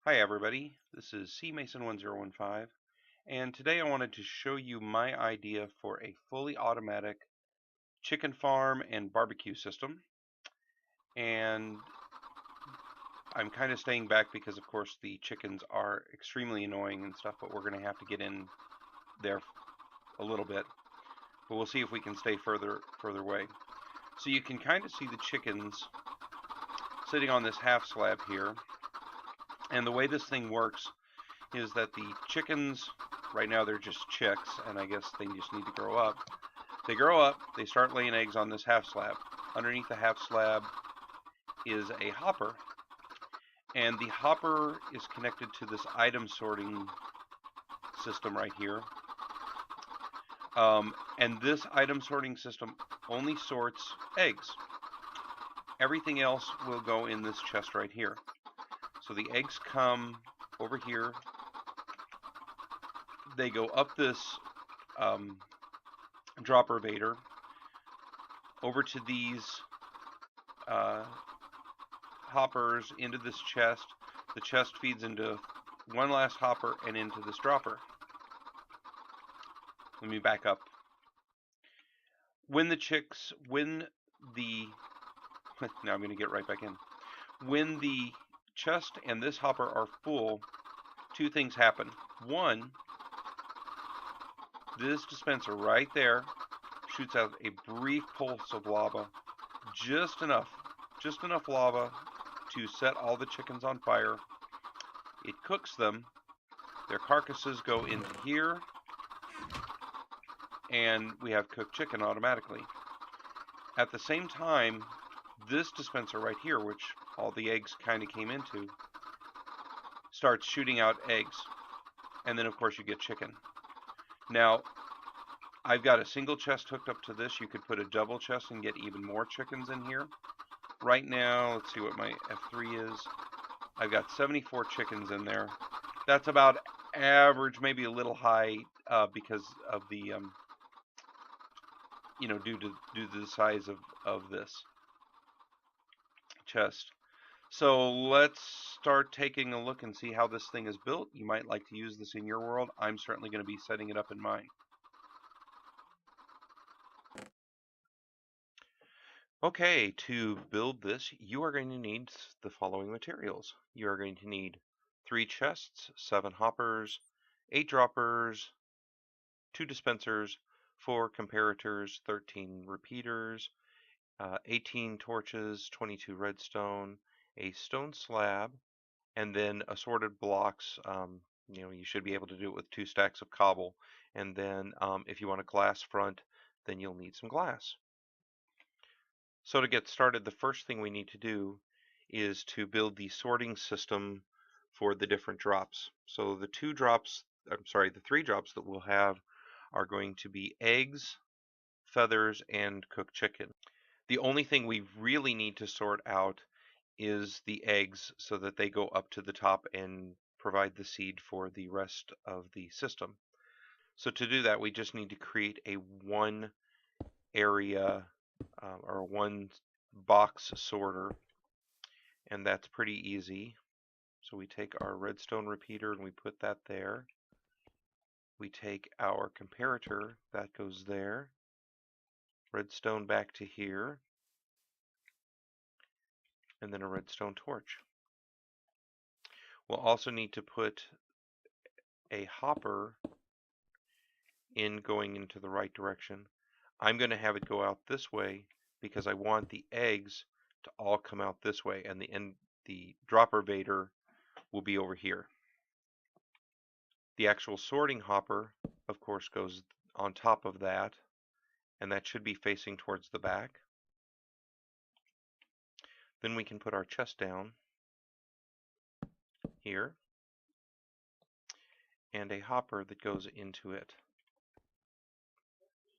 Hi everybody, this is CMason1015, and today I wanted to show you my idea for a fully automatic chicken farm and barbecue system. And I'm kind of staying back because of course the chickens are extremely annoying and stuff, but we're going to have to get in there a little bit. But we'll see if we can stay further away. So you can kind of see the chickens sitting on this half slab here. And the way this thing works is that the chickens, right now they're just chicks, and I guess they just need to grow up. They grow up, they start laying eggs on this half slab. Underneath the half slab is a hopper, and the hopper is connected to this item sorting system right here. And this item sorting system only sorts eggs. Everything else will go in this chest right here. So the eggs come over here. They go up this dropper vader over to these hoppers into this chest. The chest feeds into one last hopper and into this dropper. Let me back up. When the now I'm going to get right back in. When the chest and this hopper are full, two things happen. One, this dispenser right there shoots out a brief pulse of lava, just enough lava to set all the chickens on fire. It cooks them. Their carcasses go into here, and we have cooked chicken automatically. At the same time, this dispenser right here, which all the eggs kind of came into, starts shooting out eggs. And then of course you get chicken. Now, I've got a single chest hooked up to this. You could put a double chest and get even more chickens in here. Right now, let's see what my F3 is. I've got 74 chickens in there. That's about average, maybe a little high because of the, due to the size of this chest. So let's start taking a look and see how this thing is built. You might like to use this in your world. I'm certainly going to be setting it up in mine. Okay, to build this, you are going to need the following materials. You are going to need 3 chests, 7 hoppers, 8 droppers, 2 dispensers, 4 comparators, 13 repeaters, 18 torches, 22 redstone, a stone slab, and then assorted blocks. You should be able to do it with 2 stacks of cobble. And then if you want a glass front, then you'll need some glass. So to get started, the first thing we need to do is to build the sorting system for the different drops. So the 3 drops that we'll have are going to be eggs, feathers, and cooked chicken. The only thing we really need to sort out is the eggs so that they go up to the top and provide the seed for the rest of the system. So to do that, we just need to create a one area or one box sorter, and that's pretty easy. So we take our redstone repeater and we put that there. We take our comparator, that goes there. Redstone back to here, and then a redstone torch. We'll also need to put a hopper in going into the right direction. I'm going to have it go out this way because I want the eggs to all come out this way, and the dropper vader will be over here. The actual sorting hopper, of course, goes on top of that, and that should be facing towards the back. Then we can put our chest down here, and a hopper that goes into it.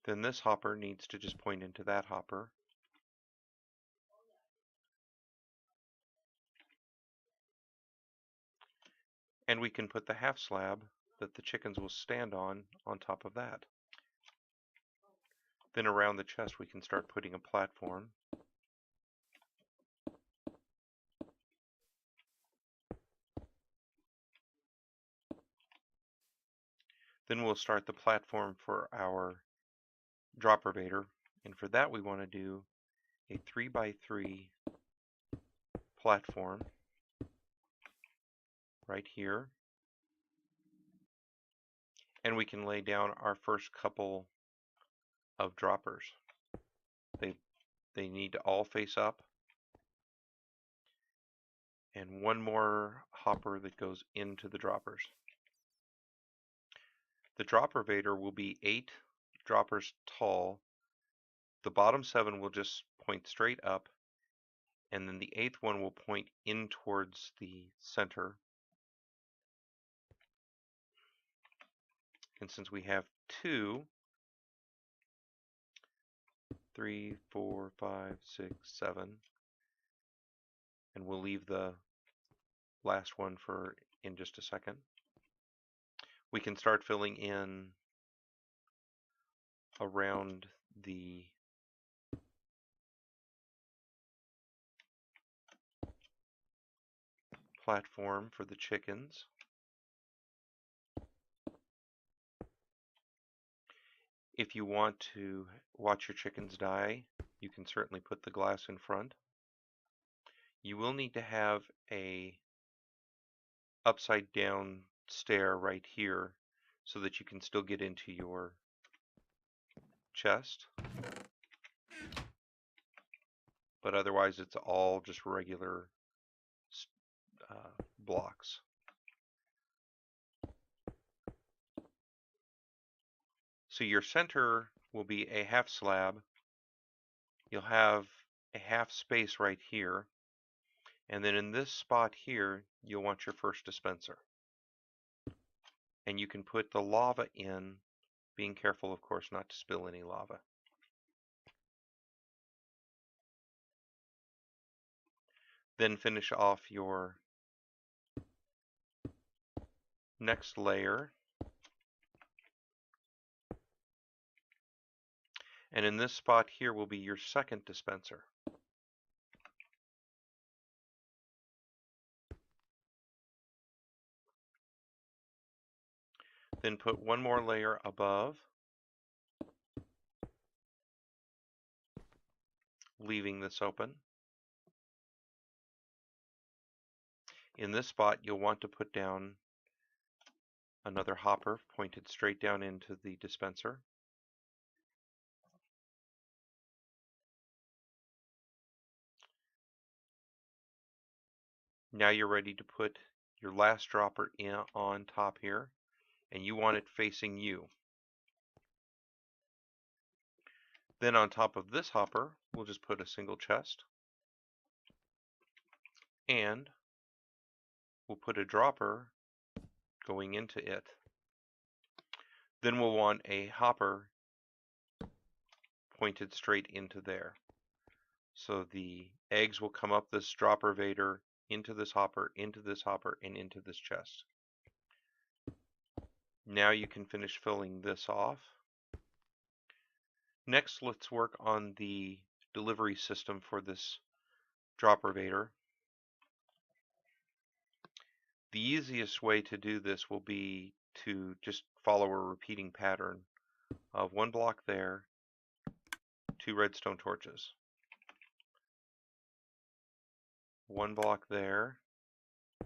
Then this hopper needs to just point into that hopper. And we can put the half slab that the chickens will stand on top of that. Then around the chest we can start putting a platform. Then we'll start the platform for our dropper vader, and for that we want to do a 3x3 platform right here, and we can lay down our first couple of droppers. They need to all face up, and one more hopper that goes into the droppers. The dropper vader will be 8 droppers tall. The bottom 7 will just point straight up, and then the 8th one will point in towards the center. And since we have 2, 3, 4, 5, 6, 7, and we'll leave the last one for in just a second, we can start filling in around the platform for the chickens. If you want to watch your chickens die, you can certainly put the glass in front. You will need to have a upside down stair right here so that you can still get into your chest, but otherwise it's all just regular blocks. So your center will be a half slab. You'll have a half space right here, and then in this spot here you'll want your first dispenser, and you can put the lava in, being careful of course not to spill any lava. Then finish off your next layer, and in this spot here will be your second dispenser. Then put one more layer above, leaving this open. In this spot you'll want to put down another hopper pointed straight down into the dispenser. Now you're ready to put your last dropper in on top here, and you want it facing you. Then on top of this hopper we'll just put a single chest, and we'll put a dropper going into it. Then we'll want a hopper pointed straight into there. So the eggs will come up this dropper vader, into this hopper, into this hopper, and into this chest. Now you can finish filling this off. Next, let's work on the delivery system for this dropper vader. The easiest way to do this will be to just follow a repeating pattern of 1 block there, 2 redstone torches. 1 block there,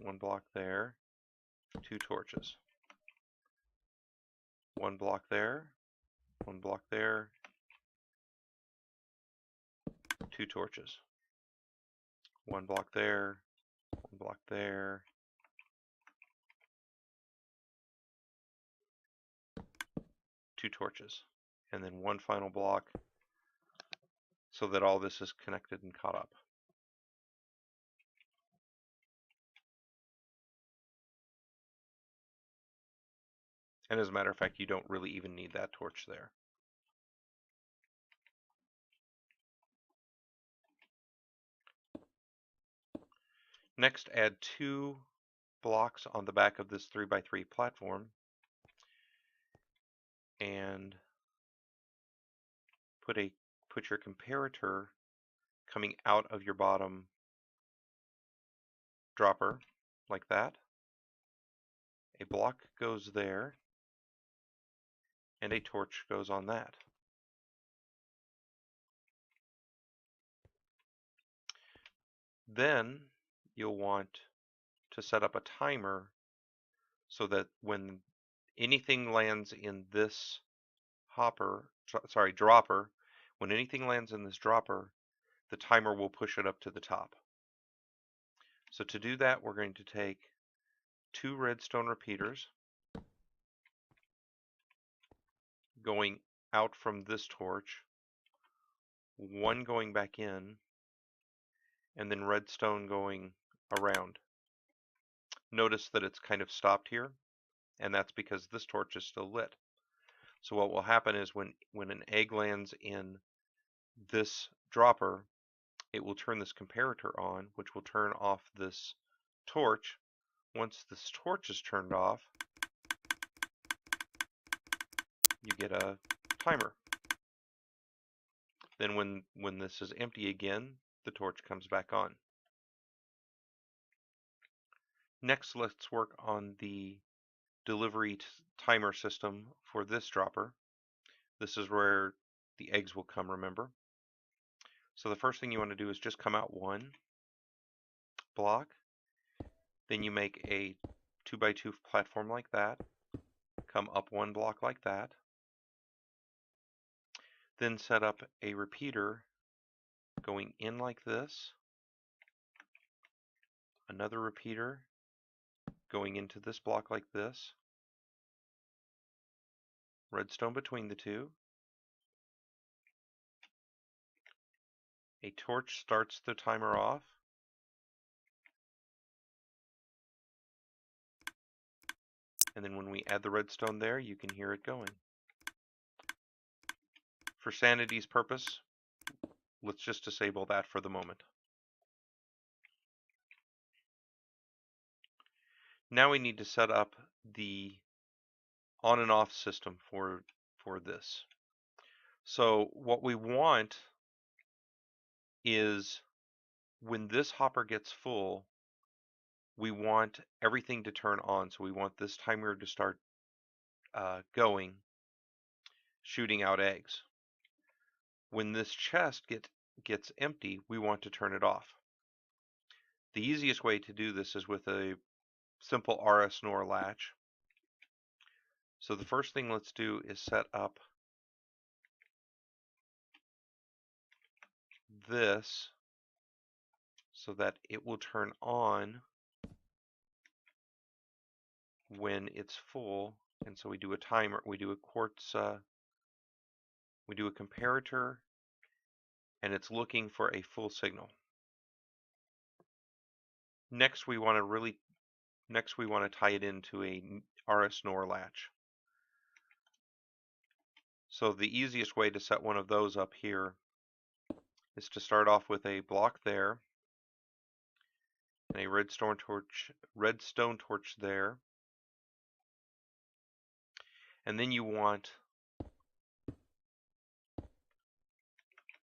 1 block there, 2 torches. 1 block there, 1 block there, 2 torches. 1 block there, 1 block there, 2 torches. And then 1 final block so that all this is connected and caught up. And as a matter of fact, you don't really even need that torch there. Next, add 2 blocks on the back of this 3x3 platform, and put your comparator coming out of your bottom dropper like that. A block goes there, and a torch goes on that. Then you'll want to set up a timer so that when anything lands in this dropper, when anything lands in this dropper, the timer will push it up to the top. So to do that, we're going to take 2 redstone repeaters going out from this torch, 1 going back in, and then redstone going around. Notice that it's kind of stopped here, and that's because this torch is still lit. So what will happen is when an egg lands in this dropper, it will turn this comparator on, which will turn off this torch. Once this torch is turned off, you get a timer. Then when this is empty again, the torch comes back on. Next, let's work on the delivery timer system for this dropper. This is where the eggs will come, remember? So the first thing you want to do is just come out 1 block. Then you make a 2x2 platform like that. Come up 1 block like that. Then set up a repeater going in like this. Another repeater going into this block like this. Redstone between the two. A torch starts the timer off. And then when we add the redstone there, you can hear it going. For sanity's purpose, let's just disable that for the moment. Now we need to set up the on and off system for this. So what we want is when this hopper gets full, we want everything to turn on. So we want this timer to start going, shooting out eggs. When this chest gets empty, we want to turn it off. The easiest way to do this is with a simple RS NOR latch. So the first thing let's do is set up this so that it will turn on when it's full. And so we do a timer, we do a quartz, we do a comparator, and it's looking for a full signal. Next we want to tie it into a RS NOR latch. So the easiest way to set one of those up here is to start off with a block there and a redstone torch there. And then you want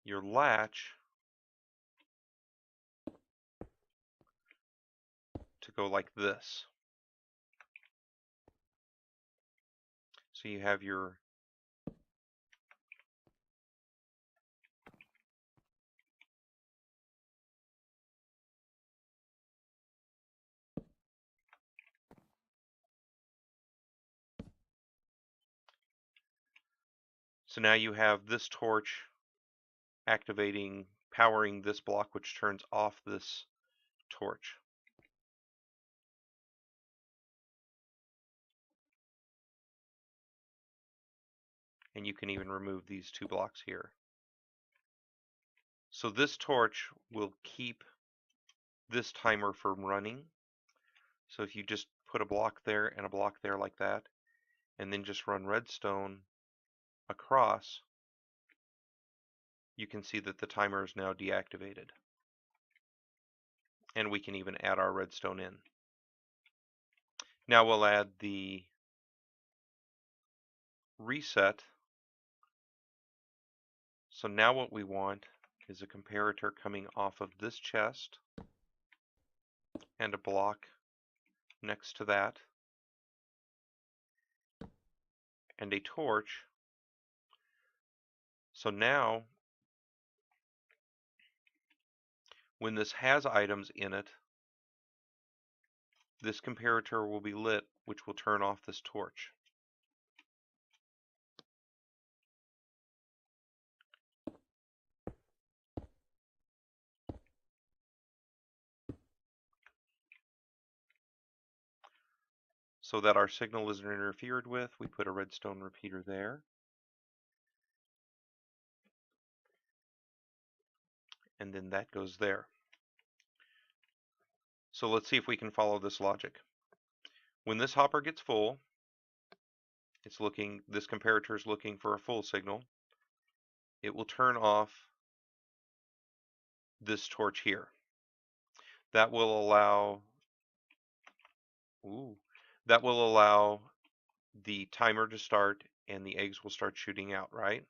your latch to go like this. So you have your So now you have this torch activating, powering this block, which turns off this torch. And you can even remove these 2 blocks here. So this torch will keep this timer from running. So if you just put a block there and a block there like that, and then just run redstone across, you can see that the timer is now deactivated. And we can even add our redstone in. Now we'll add the reset. So now what we want is a comparator coming off of this chest and a block next to that. and a torch. So now, when this has items in it, this comparator will be lit, which will turn off this torch. So that our signal isn't interfered with, we put a redstone repeater there. And then that goes there. So let's see if we can follow this logic. When this hopper gets full, this comparator is looking for a full signal. It will turn off this torch here. That will allow the timer to start and the eggs will start shooting out, right?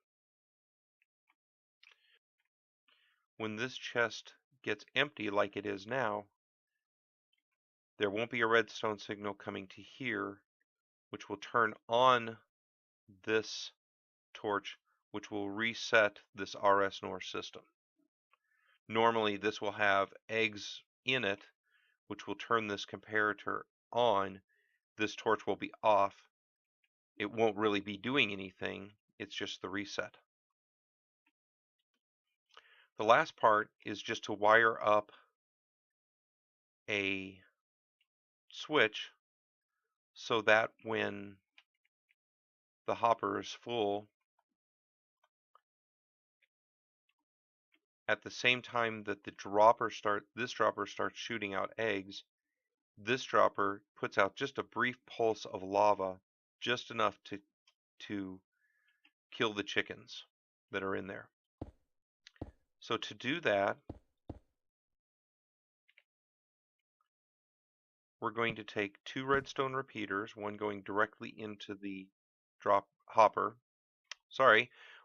When this chest gets empty like it is now, there won't be a redstone signal coming to here, which will turn on this torch, which will reset this RS NOR system. Normally this will have eggs in it, which will turn this comparator on. This torch will be off. It won't really be doing anything. It's just the reset. The last part is just to wire up a switch so that when the hopper is full, at the same time that this dropper starts shooting out eggs, this dropper puts out just a brief pulse of lava, just enough to kill the chickens that are in there. So to do that, we're going to take 2 redstone repeaters, one going directly into the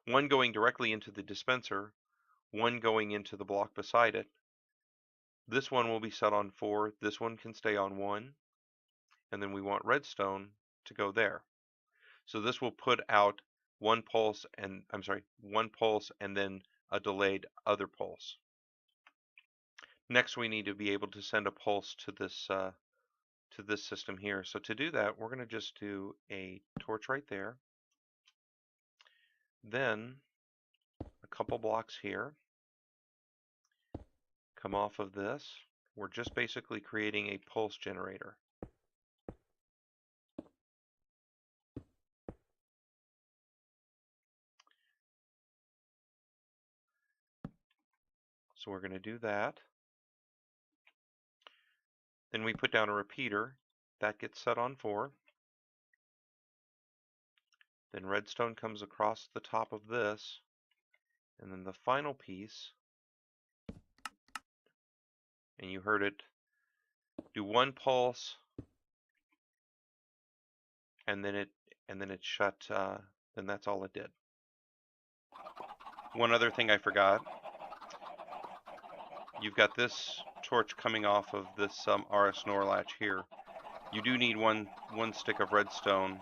one going directly into the dispenser, one going into the block beside it. This one will be set on 4, this one can stay on 1, and then we want redstone to go there. So this will put out one pulse and then a delayed other pulse. Next, we need to be able to send a pulse to this system here. So to do that, we're going to just do a torch right there, then a couple blocks here, come off of this. We're just basically creating a pulse generator. So we're going to do that. Then we put down a repeater. That gets set on 4. Then redstone comes across the top of this. And then the final piece, and you heard it do one pulse, and then it shut, then that's all it did. One other thing I forgot, you've got this torch coming off of this RS NOR latch here. You do need one stick of redstone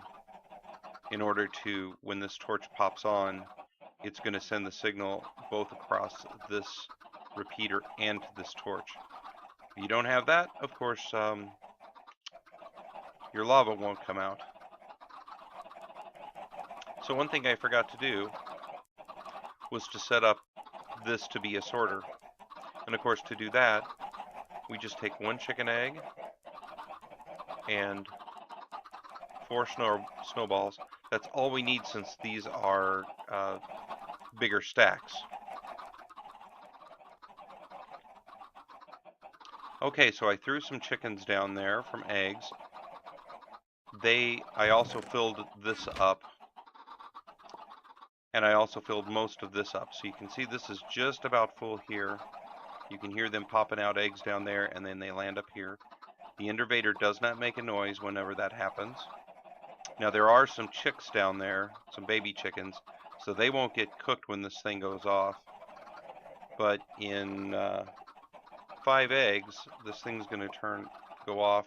in order to, when this torch pops on, it's going to send the signal both across this repeater and to this torch. If you don't have that, of course, your lava won't come out. So one thing I forgot to do was to set up this to be a sorter. And of course, to do that, we just take 1 chicken egg and 4 snowballs. That's all we need since these are bigger stacks. Okay, so I threw some chickens down there from eggs. I also filled this up, and I also filled most of this up. So you can see this is just about full here. You can hear them popping out eggs down there, and then they land up here. The inverter does not make a noise whenever that happens. Now there are some chicks down there, some baby chickens, so they won't get cooked when this thing goes off. But in 5 eggs, this thing's going to go off.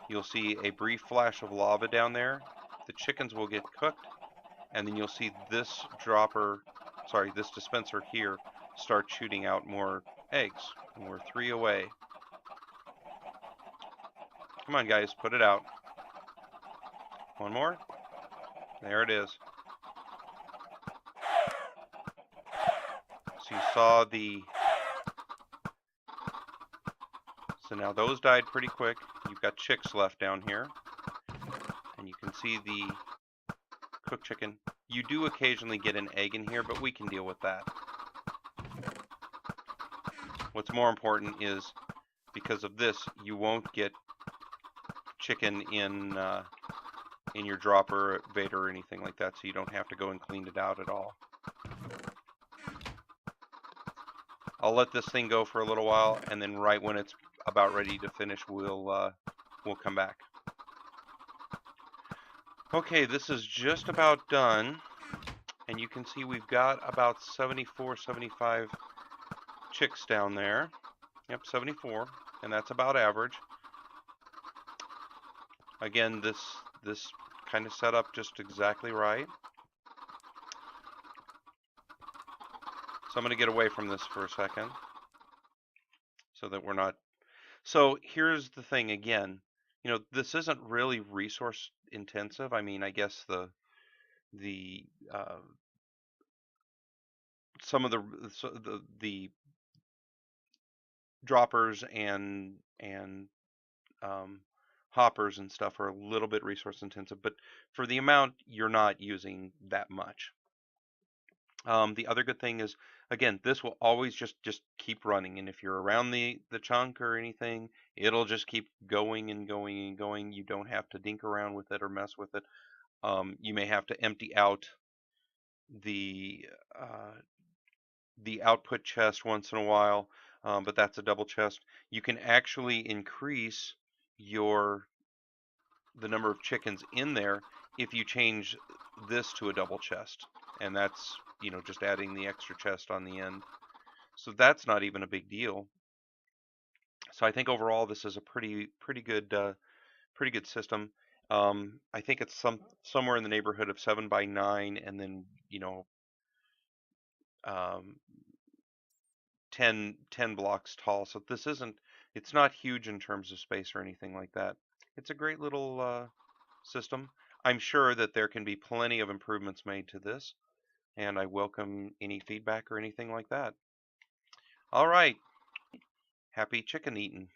You'll see a brief flash of lava down there. The chickens will get cooked, and then you'll see this this dispenser here start shooting out more eggs, and we're 3 away. Come on, guys, put it out. One more. There it is. So you saw so now those died pretty quick. You've got chicks left down here, and you can see the cooked chicken. You do occasionally get an egg in here, but we can deal with that. What's more important is, because of this, you won't get chicken in your dropper, Vader, or anything like that, so you don't have to go and clean it out at all. I'll let this thing go for a little while, and then right when it's about ready to finish, we'll come back. Okay, this is just about done, and you can see we've got about 74, 75 chicks down there. Yep, 74, and that's about average. Again, this kind of set up just exactly right. So I'm going to get away from this for a second so that we're not. So here's the thing again, this isn't really resource intensive. I mean, I guess the some of the droppers and hoppers and stuff are a little bit resource intensive, but for the amount, you're not using that much. The other good thing is, again, this will always just keep running, and if you're around the chunk or anything, it'll just keep going and going and going. You don't have to dink around with it or mess with it. You may have to empty out the output chest once in a while, but that's a double chest. You can actually increase the number of chickens in there if you change this to a double chest, and that's just adding the extra chest on the end. So that's not even a big deal. So I think overall this is a pretty good system. I think it's somewhere in the neighborhood of 7 by 9, and then um, 10 blocks tall. So it's not huge in terms of space or anything like that. It's a great little system. I'm sure that there can be plenty of improvements made to this, and I welcome any feedback or anything like that. All right, happy chicken eating.